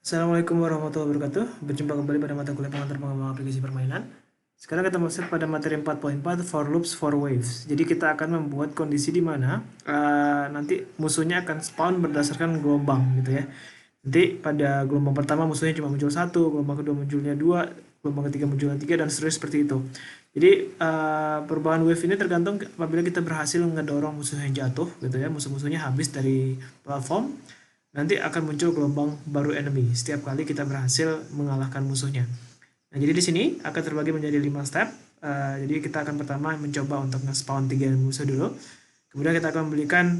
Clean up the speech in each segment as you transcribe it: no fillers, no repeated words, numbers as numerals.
Assalamualaikum warahmatullahi wabarakatuh. Berjumpa kembali pada mata kuliah pengantar pengembangan aplikasi permainan. Sekarang kita masuk pada materi 4.4 for loops for waves. Jadi kita akan membuat kondisi di mana nanti musuhnya akan spawn berdasarkan gelombang gitu ya. Nanti pada gelombang pertama musuhnya cuma muncul satu, gelombang kedua munculnya dua, gelombang ketiga munculnya tiga, dan seterusnya seperti itu. Jadi perubahan wave ini tergantung apabila kita berhasil ngedorong musuh yang jatuh gitu ya, musuh-musuhnya habis dari platform, nanti akan muncul gelombang baru enemy setiap kali kita berhasil mengalahkan musuhnya. Nah, jadi di sini akan terbagi menjadi 5 step. Jadi kita akan pertama mencoba untuk nge-spawn 3 musuh dulu. Kemudian kita akan memberikan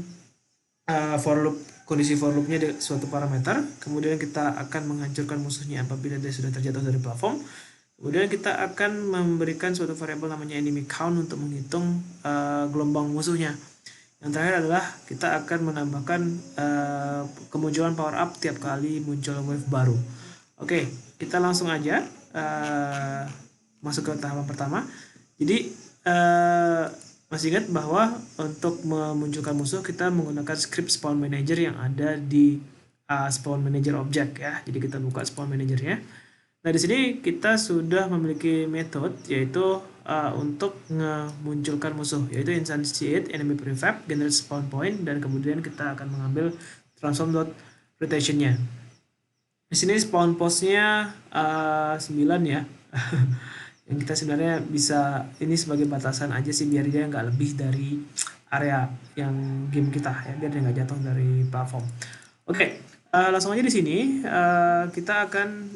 for loop, kondisi for loopnya di suatu parameter. Kemudian kita akan menghancurkan musuhnya apabila dia sudah terjatuh dari platform. Kemudian kita akan memberikan suatu variabel namanya enemy count untuk menghitung gelombang musuhnya. Yang terakhir adalah kita akan menambahkan kemunculan power up tiap kali muncul wave baru. Oke, kita langsung aja masuk ke tahapan pertama. Jadi masih ingat bahwa untuk memunculkan musuh kita menggunakan script spawn manager yang ada di spawn manager object ya. Jadi kita buka spawn managernya. Nah, di sini kita sudah memiliki metode yaitu untuk memunculkan musuh, yaitu instantiate enemy prefab, generate spawn point, dan kemudian kita akan mengambil transform dot rotation-nya. Di sini spawn post-nya 9 ya. Yang kita sebenarnya bisa ini sebagai batasan aja sih, biar dia nggak lebih dari area yang game kita ya, biar dia nggak jatuh dari platform. Oke, langsung aja di sini kita akan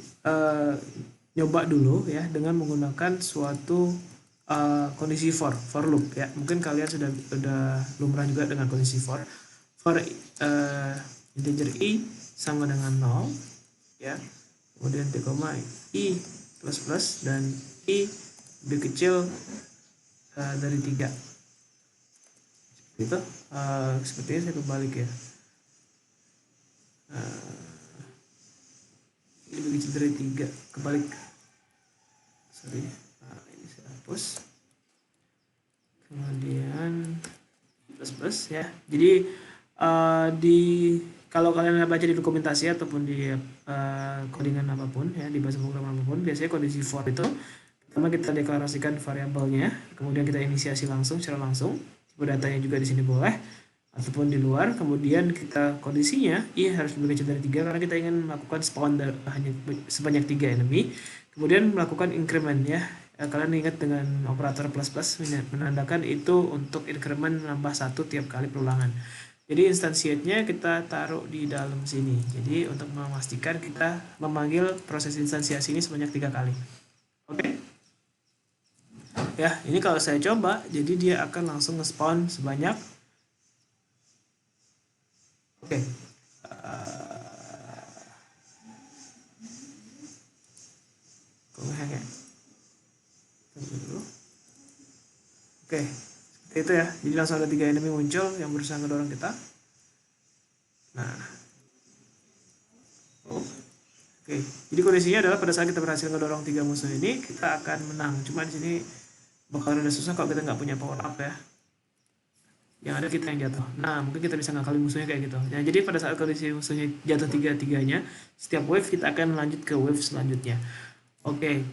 nyoba dulu ya dengan menggunakan suatu kondisi for loop ya. Mungkin kalian sudah lumrah juga dengan kondisi for integer i sama dengan 0 ya. Kemudian t, i plus plus dan i lebih kecil dari 3. Itu sepertinya saya kebalik ya. Ini lebih kecil dari 3, kebalik. Sorry. Ini saya hapus. Kemudian plus ya. Jadi kalau kalian baca di dokumentasi ataupun di codingan apapun ya, di bahasa pemrograman apapun, biasanya kondisi for itu pertama kita deklarasikan variabelnya, kemudian kita inisiasi langsung secara langsung, tipe datanya juga di sini boleh ataupun di luar, kemudian kita kondisinya i harus lebih kecil dari 3 karena kita ingin melakukan spawn hanya sebanyak 3 enemy. Kemudian melakukan increment ya. Kalian ingat dengan operator plus plus menandakan itu untuk increment menambah 1 tiap kali perulangan. Jadi instansiatnya kita taruh di dalam sini. Jadi untuk memastikan kita memanggil proses instansiasi ini sebanyak 3 kali. Oke. Ya, ini kalau saya coba, jadi dia akan langsung nge-spawn sebanyak. Oke. Oke, seperti itu ya. Jadi langsung ada 3 enemy muncul yang berusaha ngedorong kita. Nah, oke. Jadi kondisinya adalah pada saat kita berhasil ngedorong 3 musuh ini, kita akan menang. Cuma di sini bakal rada susah kalau kita nggak punya power up ya. Yang ada kita yang jatuh. Nah, mungkin kita bisa ngakalin musuhnya kayak gitu. Nah, jadi pada saat kondisi musuhnya jatuh 3-3-nya, setiap wave kita akan lanjut ke wave selanjutnya. Oke.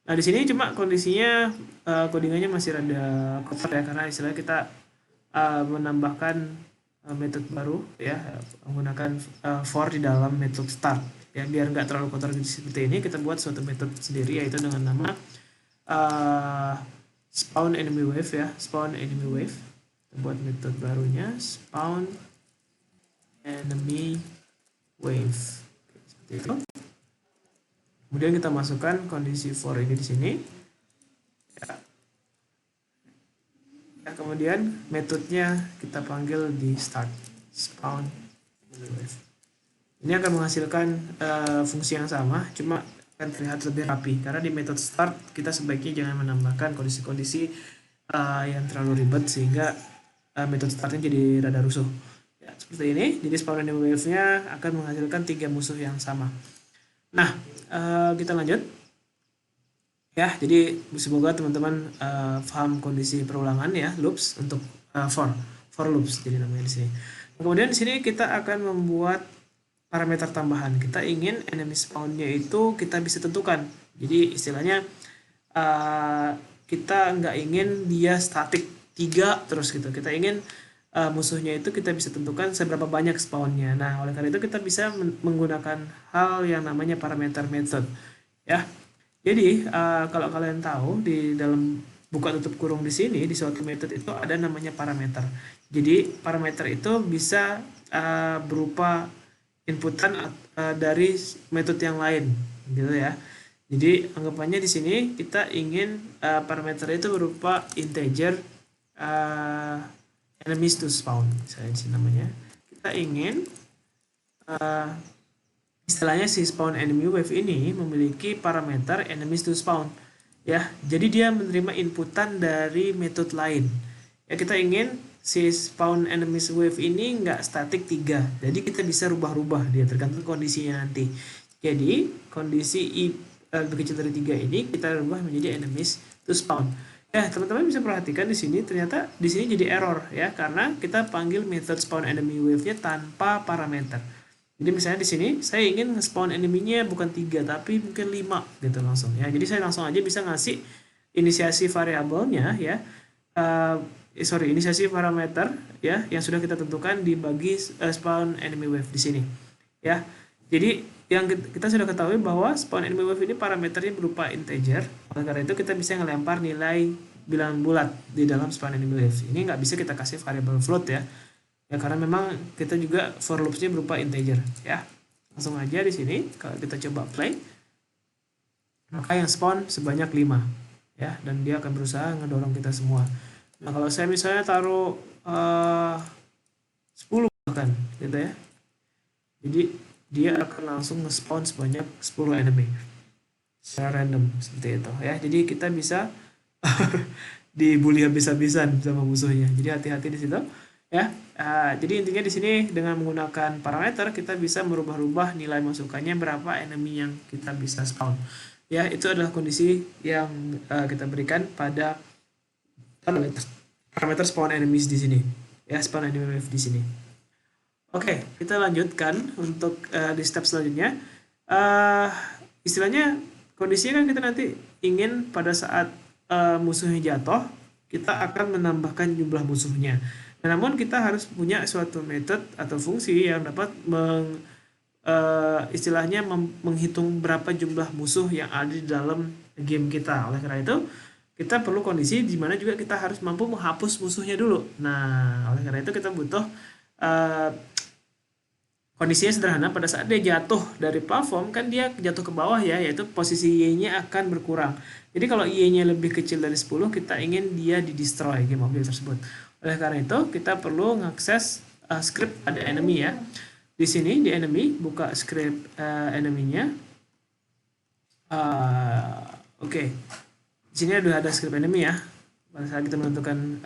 Nah, di sini cuma kondisinya codingannya masih rada kotor ya, karena istilahnya kita menambahkan metode baru ya, menggunakan for di dalam metode start ya, biar nggak terlalu kotor seperti ini. Kita buat suatu metode sendiri yaitu dengan nama spawn enemy wave ya, spawn enemy wave. Kita buat metode barunya spawn enemy wave seperti itu. Kemudian kita masukkan kondisi for ini di sini ya. Kemudian metodenya kita panggil di start spawn enemy wave. Ini akan menghasilkan fungsi yang sama, cuma akan terlihat lebih rapi karena di metode start kita sebaiknya jangan menambahkan kondisi-kondisi yang terlalu ribet sehingga metode startnya jadi rada rusuh ya, seperti ini. Jadi spawn enemy wave-nya akan menghasilkan 3 musuh yang sama. Nah, kita lanjut ya. Jadi semoga teman-teman paham kondisi perulangan ya, loops untuk for loops jadi namanya di sini. Kemudian di sini kita akan membuat parameter tambahan. Kita ingin enemy spawn-nya itu kita bisa tentukan. Jadi istilahnya kita nggak ingin dia statik 3 terus gitu. Kita ingin musuhnya itu kita bisa tentukan seberapa banyak spawnnya. Nah, oleh karena itu kita bisa menggunakan hal yang namanya parameter method. Ya, jadi kalau kalian tahu di dalam buka tutup kurung di sini di suatu method itu ada namanya parameter. Jadi parameter itu bisa berupa inputan dari metode yang lain, gitu ya. Jadi anggapannya di sini kita ingin parameter itu berupa integer enemies to spawn, misalnya di sini namanya. Kita ingin istilahnya si spawn enemy wave ini memiliki parameter enemies to spawn, ya. Jadi dia menerima inputan dari metode lain. Ya, kita ingin si spawn enemies wave ini nggak statik 3. Jadi kita bisa rubah-rubah dia tergantung kondisinya nanti. Jadi kondisi i lebih kecil dari 3 ini kita rubah menjadi enemies to spawn. Ya, teman-teman bisa perhatikan di sini ternyata di sini jadi error ya karena kita panggil method spawn enemy wave-nya tanpa parameter. Jadi misalnya di sini saya ingin spawn enemy-nya bukan 3 tapi mungkin 5 gitu langsung ya. Jadi saya langsung aja bisa ngasih inisiasi variabelnya ya. Inisiasi parameter ya yang sudah kita tentukan di bagi spawn enemy wave di sini ya. Jadi yang kita sudah ketahui bahwa spawn enemy wave ini parameternya berupa integer. Oleh karena itu kita bisa ngelempar nilai bilangan bulat di dalam spawn enemy wave. Ini nggak bisa kita kasih variabel float ya. Ya karena memang kita juga for loops-nya berupa integer ya. Langsung aja di sini kalau kita coba play maka yang spawn sebanyak 5 ya dan dia akan berusaha ngedorong kita semua. Nah, kalau saya misalnya taruh 10 bahkan gitu ya. Jadi dia akan langsung nge-spawn sebanyak 10 enemy. Secara random seperti itu ya. Jadi kita bisa dibully habis-habisan sama musuhnya. Jadi hati-hati di situ ya. Jadi intinya di sini dengan menggunakan parameter kita bisa merubah-rubah nilai masukannya berapa enemy yang kita bisa spawn. Ya, itu adalah kondisi yang kita berikan pada parameter spawn enemies di sini ya, spawn enemy wave di sini. Oke, kita lanjutkan untuk di step selanjutnya. Istilahnya kondisinya kan kita nanti ingin pada saat musuhnya jatuh kita akan menambahkan jumlah musuhnya. Namun kita harus punya suatu metode atau fungsi yang dapat istilahnya menghitung berapa jumlah musuh yang ada di dalam game kita. Oleh karena itu kita perlu kondisi di mana juga kita harus mampu menghapus musuhnya dulu. Nah, oleh karena itu kita butuh kondisinya sederhana. Pada saat dia jatuh dari platform kan dia jatuh ke bawah ya, yaitu posisi Y-nya akan berkurang. Jadi kalau Y-nya lebih kecil dari 10 kita ingin dia di-destroy game objek tersebut. Oleh karena itu kita perlu mengakses script pada enemy ya. Di sini di enemy buka script enemy-nya. Oke. Di sini ada script enemy ya. Pada saat kita menentukan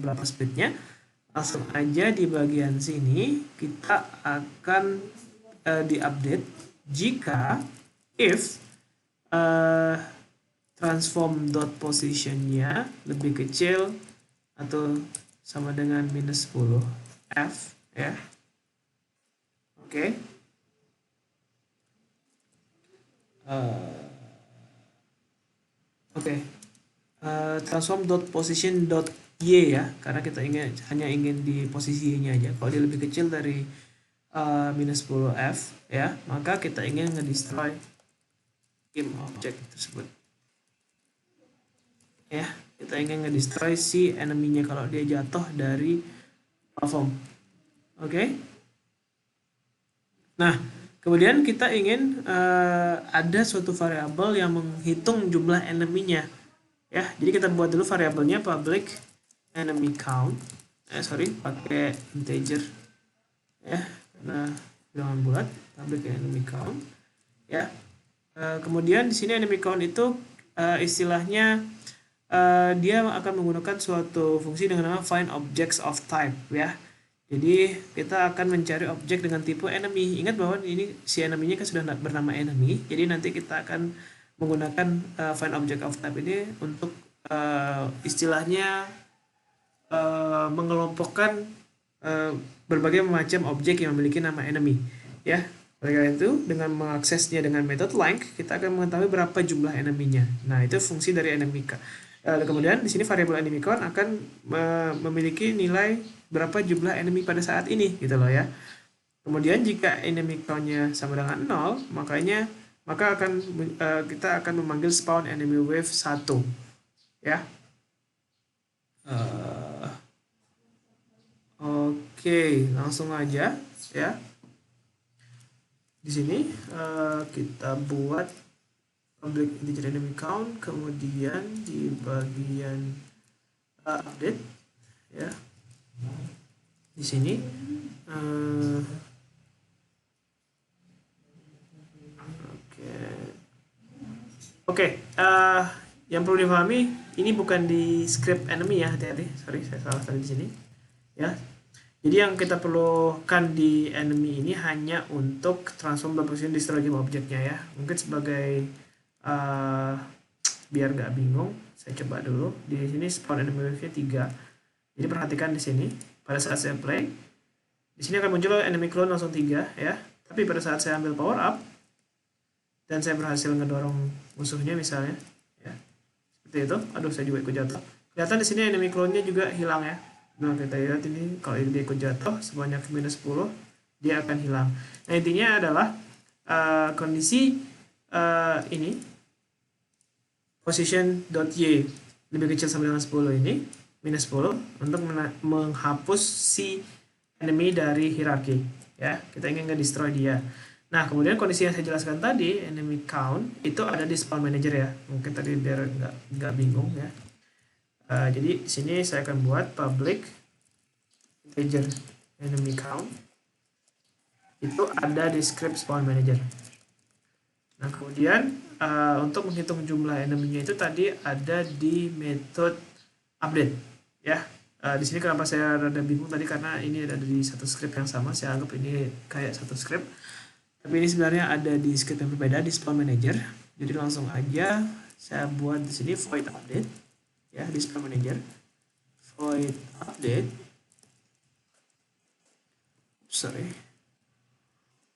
berapa speednya, langsung aja di bagian sini kita akan diupdate jika if transform.position-nya lebih kecil atau sama dengan minus 10 F ya. Oke. Transform.position.y ya, karena kita hanya ingin di posisi Y-nya aja. Kalau dia lebih kecil dari minus 10 F ya, maka kita ingin ngedestroy game object tersebut. Ya, kita ingin ngedestroy si enemy-nya kalau dia jatuh dari platform. Oke. Nah, kemudian kita ingin ada suatu variabel yang menghitung jumlah enemy-nya. Ya, jadi kita buat dulu variabelnya public enemy count. Pakai integer. Ya, nah bilangan bulat public enemy count. Ya. Kemudian di sini enemy count itu istilahnya dia akan menggunakan suatu fungsi dengan nama find objects of type ya. Jadi kita akan mencari objek dengan tipe enemy. Ingat bahwa ini si enemy-nya kan sudah bernama enemy. Jadi nanti kita akan menggunakan find object of type ini untuk istilahnya mengelompokkan berbagai macam objek yang memiliki nama enemy. Ya, Oleh karena itu, dengan mengaksesnya dengan method length, kita akan mengetahui berapa jumlah enemy-nya. Nah, itu fungsi dari enemy count. Kemudian di sini variabel enemy count akan memiliki nilai berapa jumlah enemy pada saat ini, gitu loh ya. Kemudian jika enemy count-nya sama dengan 0, maka kita akan memanggil spawn enemy wave 1, ya. Oke, langsung aja ya. Di sini kita buat public integer enemy count, kemudian di bagian update ya. Di sini oke, yang perlu dipahami ini bukan di script enemy ya, hati-hati. Sorry, saya salah tadi di sini. Ya. Jadi yang kita perlukan di enemy ini hanya untuk transform double position destroy game objeknya ya. Mungkin sebagai biar nggak bingung, saya coba dulu. Di sini spawn enemy wave-nya 3. Jadi perhatikan di sini pada saat saya play, di sini akan muncul enemy clone langsung 3 ya. Tapi pada saat saya ambil power up dan saya berhasil ngedorong musuhnya misalnya ya. Seperti itu. Aduh, saya juga ikut jatuh. Kelihatan di sini enemy clone-nya juga hilang ya. Nah, kita lihat ini kalau dia ikut jatuh sebanyak minus 10, dia akan hilang. Nah, intinya adalah kondisi ini position.y lebih kecil sama dengan 10 ini, minus 10, untuk menghapus si enemy dari hierarki. Ya, kita ingin nge-destroy dia. Nah, kemudian kondisi yang saya jelaskan tadi, enemy count, itu ada di spawn manager ya. Mungkin tadi biar nggak bingung ya. Jadi di sini saya akan buat public integer enemy count, itu ada di script spawn manager. Nah, kemudian untuk menghitung jumlah enemy-nya itu tadi ada di method update ya. Di sini kenapa saya rada bingung tadi, karena ini ada di satu script yang sama, saya anggap ini kayak satu script. Tapi ini sebenarnya ada di script yang berbeda di spawn manager. Jadi langsung aja saya buat di sini void update ya, di spawn manager void update,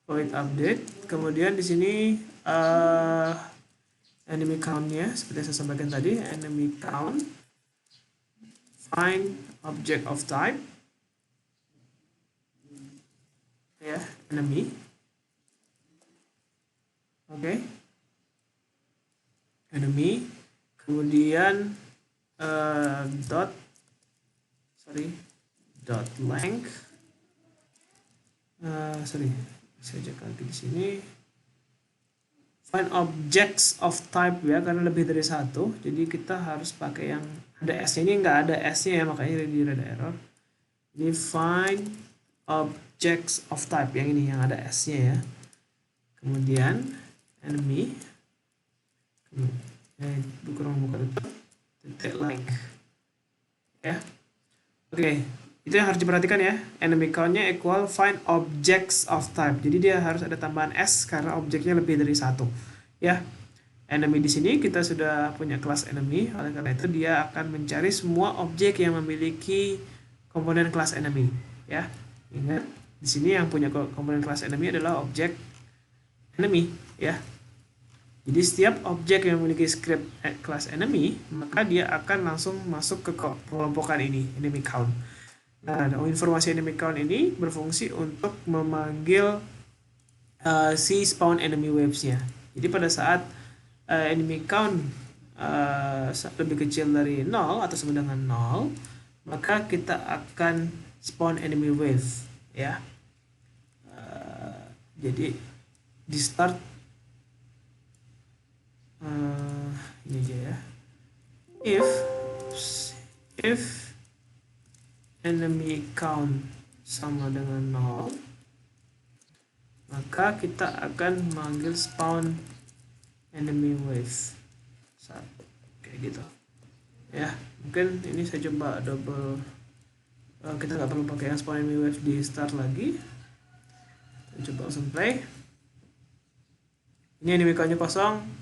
void update. Kemudian di sini enemy count-nya seperti yang saya sampaikan tadi, enemy count find object of type ya, enemy. Oke. Enemy, kemudian dot length, saya cek lagi di sini, find objects of type ya, karena lebih dari satu, jadi kita harus pakai yang ada s-nya. Ini nggak ada s-nya ya, makanya dia ada error. Ini find objects of type yang ini, yang ada s-nya ya. Kemudian enemy, bukan titik length ya. Oke, itu yang harus diperhatikan ya. Enemy count-nya equal find objects of type. Jadi dia harus ada tambahan s karena objeknya lebih dari satu ya. Enemy di sini kita sudah punya kelas enemy, oleh karena itu dia akan mencari semua objek yang memiliki komponen kelas enemy ya. Ingat, di sini yang punya komponen kelas enemy adalah objek enemy ya. Jadi setiap objek yang memiliki script kelas enemy, maka dia akan langsung masuk ke kelompokan ini, enemy count. Nah, informasi enemy count ini berfungsi untuk memanggil si spawn enemy waves-nya. Jadi pada saat enemy count lebih kecil dari 0 atau sama dengan 0, maka kita akan spawn enemy wave ya. Jadi di start ini aja ya, if enemy count sama dengan 0, maka kita akan memanggil spawn enemy wave 1 kayak gitu ya. Mungkin ini saya coba double, kita nggak perlu pakai yang spawn enemy wave di start lagi. Saya coba langsung play. Ini enemy count-nya kosong.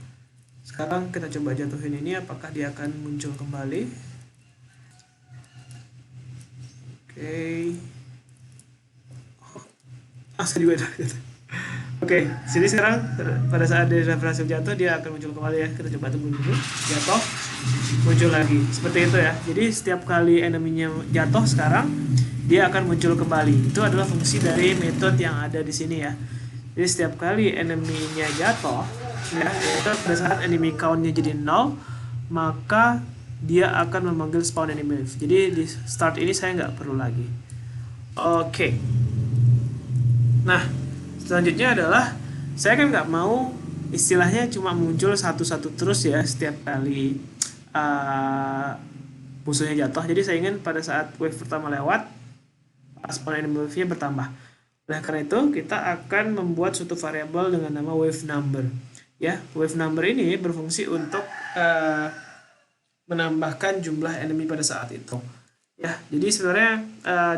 Sekarang kita coba jatuhin ini, apakah dia akan muncul kembali. Oke. Saya juga jatuh. Oke, sini sekarang pada saat dia berhasil jatuh dia akan muncul kembali ya. Kita coba tunggu dulu. Jatuh, muncul lagi. Seperti itu ya. Jadi setiap kali eneminya jatuh sekarang dia akan muncul kembali. Itu adalah fungsi dari metode yang ada di sini ya. Jadi setiap kali eneminya jatuh, ya, itu pada saat enemy count-nya jadi 0, maka dia akan memanggil spawn enemy wave. Jadi di start ini saya nggak perlu lagi. Oke. Nah, selanjutnya adalah saya kan nggak mau istilahnya cuma muncul satu-satu terus ya setiap kali uh, musuhnya jatuh. Jadi saya ingin pada saat wave pertama lewat, spawn enemy wave-nya bertambah. Nah, karena itu kita akan membuat suatu variabel dengan nama wave number. Ya, wave number ini berfungsi untuk menambahkan jumlah enemy pada saat itu. Ya, jadi sebenarnya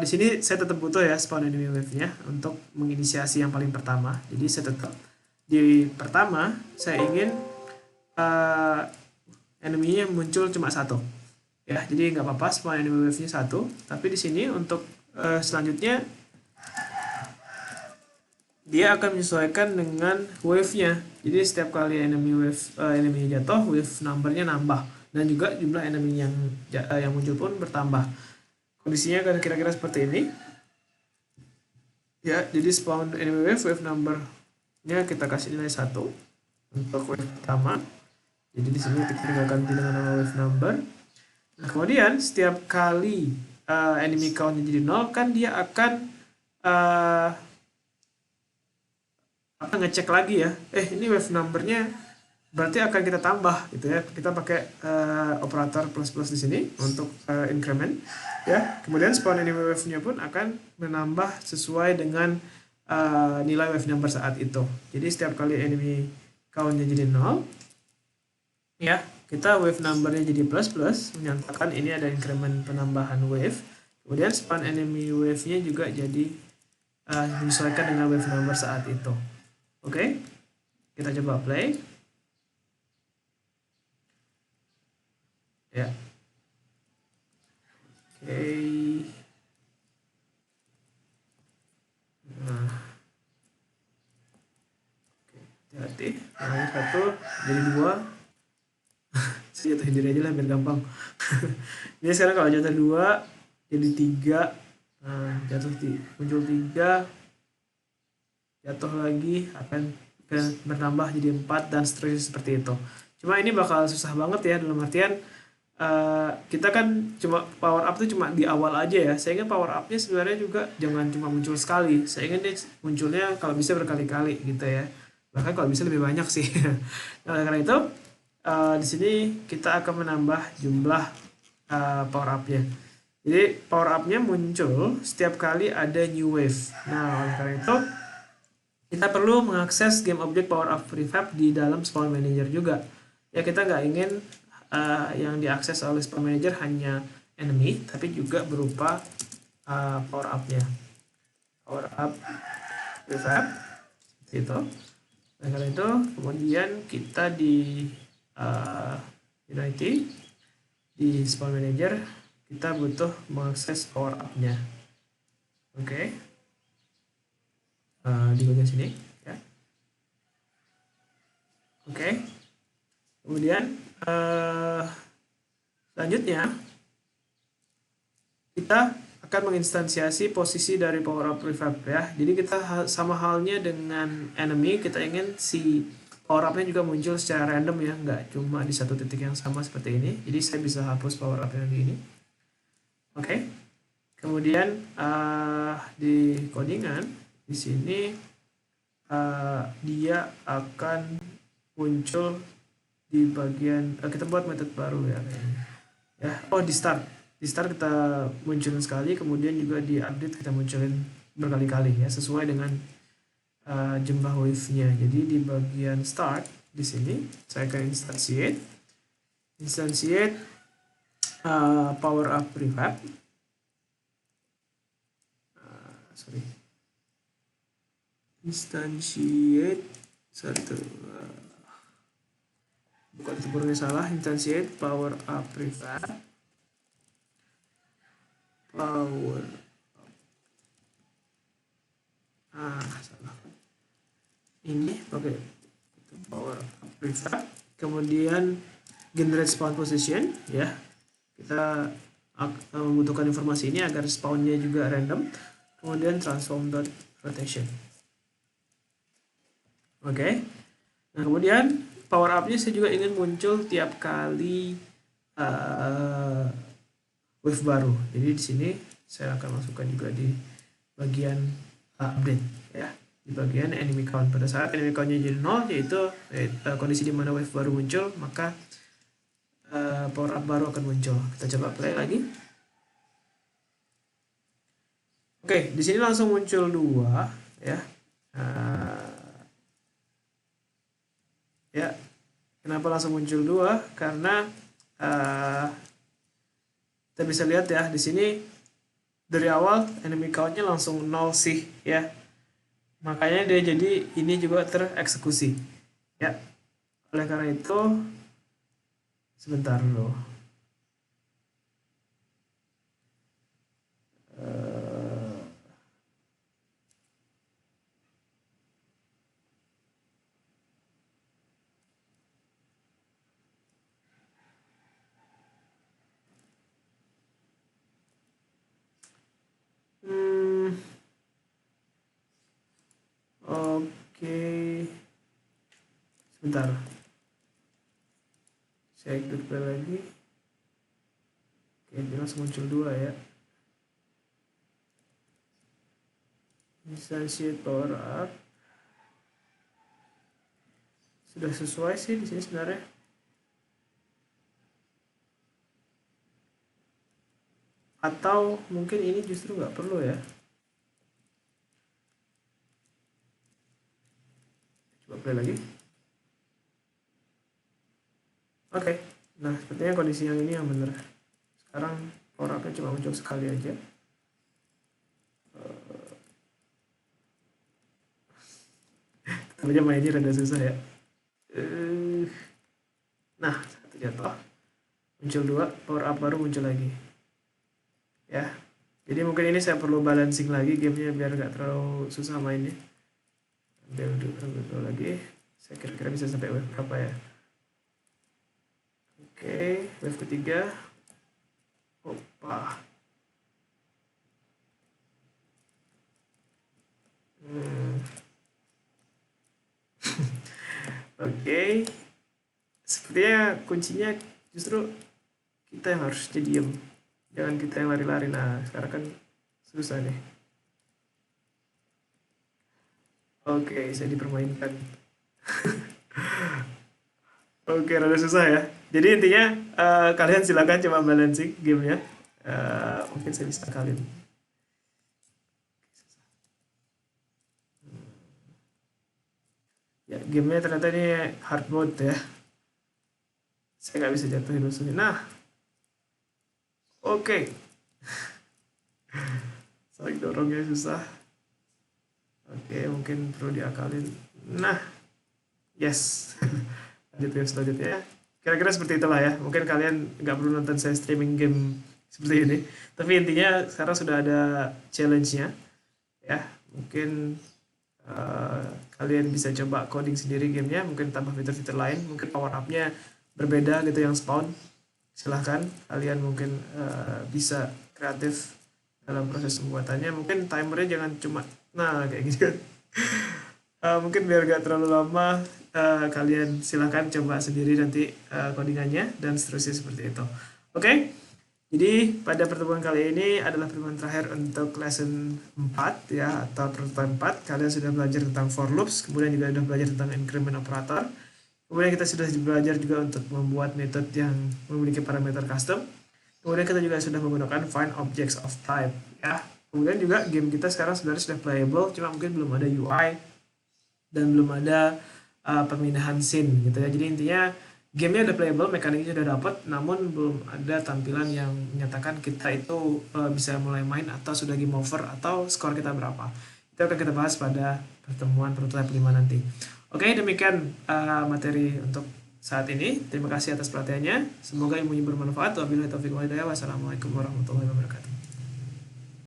di sini saya tetap butuh ya spawn enemy wave-nya untuk menginisiasi yang paling pertama. Jadi saya tetap di pertama saya ingin enemy-nya muncul cuma satu. Ya, jadi nggak apa-apa spawn enemy wave-nya satu. Tapi di sini untuk selanjutnya dia akan menyesuaikan dengan wave-nya. Jadi setiap kali enemy jatuh, wave number-nya nambah dan juga jumlah enemy yang muncul pun bertambah. Kondisinya akan kira-kira seperti ini. Ya, jadi spawn enemy wave number-nya kita kasih nilai 1 untuk wave pertama. Jadi di sini kita tinggal ganti dengan nama wave number. Nah, kemudian setiap kali enemy count-nya jadi 0 kan dia akan ngecek lagi ya, ini wave numbernya berarti akan kita tambah gitu ya. Kita pakai operator plus plus di sini untuk increment ya. Kemudian spawn enemy wave-nya pun akan menambah sesuai dengan nilai wave number saat itu. Jadi setiap kali enemy count-nya jadi 0 ya, kita wave number-nya jadi plus plus, menyatakan ini ada increment penambahan wave. Kemudian spawn enemy wave-nya juga jadi menyesuaikan dengan wave number saat itu. Oke, kita coba play. Ya. Oke. Nah. Oke, hati-hati. Yang satu jadi 2. Saya jatuhin diri aja lah biar gampang. Ini sekarang kalau jatuh 2 jadi 3. Nah, muncul 3. Jatuh lagi akan bertambah jadi 4 dan seterusnya seperti itu. Cuma ini bakal susah banget ya, dalam artian kita kan cuma power up itu cuma di awal aja ya. Saya ingin power upnya sebenarnya juga jangan cuma muncul sekali. Saya ingin dia munculnya kalau bisa berkali-kali gitu ya. Bahkan kalau bisa lebih banyak sih. Nah, karena itu di sini kita akan menambah jumlah power upnya. Jadi power upnya muncul setiap kali ada new wave. Nah, oleh karena itu kita perlu mengakses game object power up prefab di dalam spawn manager juga. Ya, kita nggak ingin yang diakses oleh spawn manager hanya enemy, tapi juga berupa power up-nya. Power up prefab, itu. Nah, karena itu kemudian kita di Unity, di spawn manager, kita butuh mengakses power up-nya. Oke. Di bagian sini ya. Oke. Kemudian selanjutnya kita akan menginstansiasi posisi dari power up prefab ya. Jadi kita sama halnya dengan enemy, kita ingin si power up-nya juga muncul secara random ya, nggak cuma di satu titik yang sama seperti ini. Jadi saya bisa hapus power up yang di ini. Oke. Kemudian di codingan di sini dia akan muncul di bagian kita buat metode baru ya. Di start kita munculin sekali, kemudian juga di update kita munculin berkali-kali ya, sesuai dengan jumlah wave-nya. Jadi di bagian start di sini saya akan instantiate power up prefab. Instantiate bukan sempurna salah, instantiate power up prefab salah. ini pakai power up prefab, kemudian generate spawn position ya. Kita membutuhkan informasi ini agar spawnnya juga random. Kemudian transform dot rotation. Oke. Nah, kemudian power up-nya saya juga ingin muncul tiap kali wave baru. Jadi di sini saya akan masukkan juga di bagian update ya, di bagian enemy count. Pada saat enemy count-nya jadi 0, yaitu kondisi di mana wave baru muncul, maka power up baru akan muncul. Kita coba play lagi. Oke, di sini langsung muncul 2 ya. Ya, kenapa langsung muncul 2? Karena kita bisa lihat ya di sini dari awal enemy count-nya langsung 0 sih ya. Makanya dia jadi ini juga tereksekusi ya. Oleh karena itu sebentar dulu. Oke. Sebentar. Saya klik play lagi. Oke, dia langsung muncul 2 ya. Instantiate power up. Sudah sesuai sih di sini sebenarnya. Atau mungkin ini justru nggak perlu ya. Coba play lagi. Oke, nah sepertinya kondisi yang ini yang benar. Sekarang power up-nya cuma muncul sekali aja. Tapi mainnya rada susah ya. Nah, satu jatuh, muncul 2, power up baru muncul lagi ya. Jadi mungkin ini saya perlu balancing lagi gamenya biar nggak terlalu susah mainnya. Ambil dulu lagi. Saya kira-kira bisa sampai wave berapa ya. Oke, wave ketiga. Opa. Oke. Sepertinya kuncinya justru kita yang harus diem. Jangan kita yang lari-lari. Nah, sekarang kan susah nih. Oke, saya dipermainkan. Oke, rada susah ya. Jadi intinya kalian silakan coba balancing gamenya. Mungkin saya bisa kalian. Ya, gamenya ternyata ini hard mode ya. Saya nggak bisa jatuhin musuhnya. Nah, oke. Saling dorongnya susah. Oke, mungkin perlu diakalin. Nah, yes. Lanjut game selanjutnya. Kira-kira seperti itulah ya. Mungkin kalian nggak perlu nonton saya streaming game seperti ini. Tapi intinya sekarang sudah ada challenge-nya. Ya, mungkin kalian bisa coba coding sendiri gamenya. Mungkin tambah fitur-fitur lain. Mungkin power up-nya berbeda gitu yang spawn. Silahkan kalian mungkin bisa kreatif dalam proses pembuatannya. Mungkin timernya jangan cuma kayak gitu kan. Mungkin biar gak terlalu lama, kalian silahkan coba sendiri nanti codingannya dan seterusnya seperti itu. Oke, jadi pada pertemuan kali ini adalah pertemuan terakhir untuk lesson 4 ya, atau prototype 4. Kalian sudah belajar tentang for loops, kemudian juga sudah belajar tentang increment operator. Kemudian kita sudah belajar juga untuk membuat metode yang memiliki parameter custom. Kemudian kita juga sudah menggunakan find objects of type ya. Kemudian juga game kita sekarang sebenarnya sudah playable, cuma mungkin belum ada UI dan belum ada pemindahan scene gitu ya. Jadi intinya gamenya udah playable, mekaniknya sudah dapat, namun belum ada tampilan yang menyatakan kita itu bisa mulai main atau sudah game over atau skor kita berapa. Itu akan kita bahas pada pertemuan prototype 5 nanti. Oke, demikian materi untuk saat ini. Terima kasih atas perhatiannya. Semoga ilmunya bermanfaat. Wabillahi taufiq wal hidayah. Wassalamualaikum warahmatullahi wabarakatuh.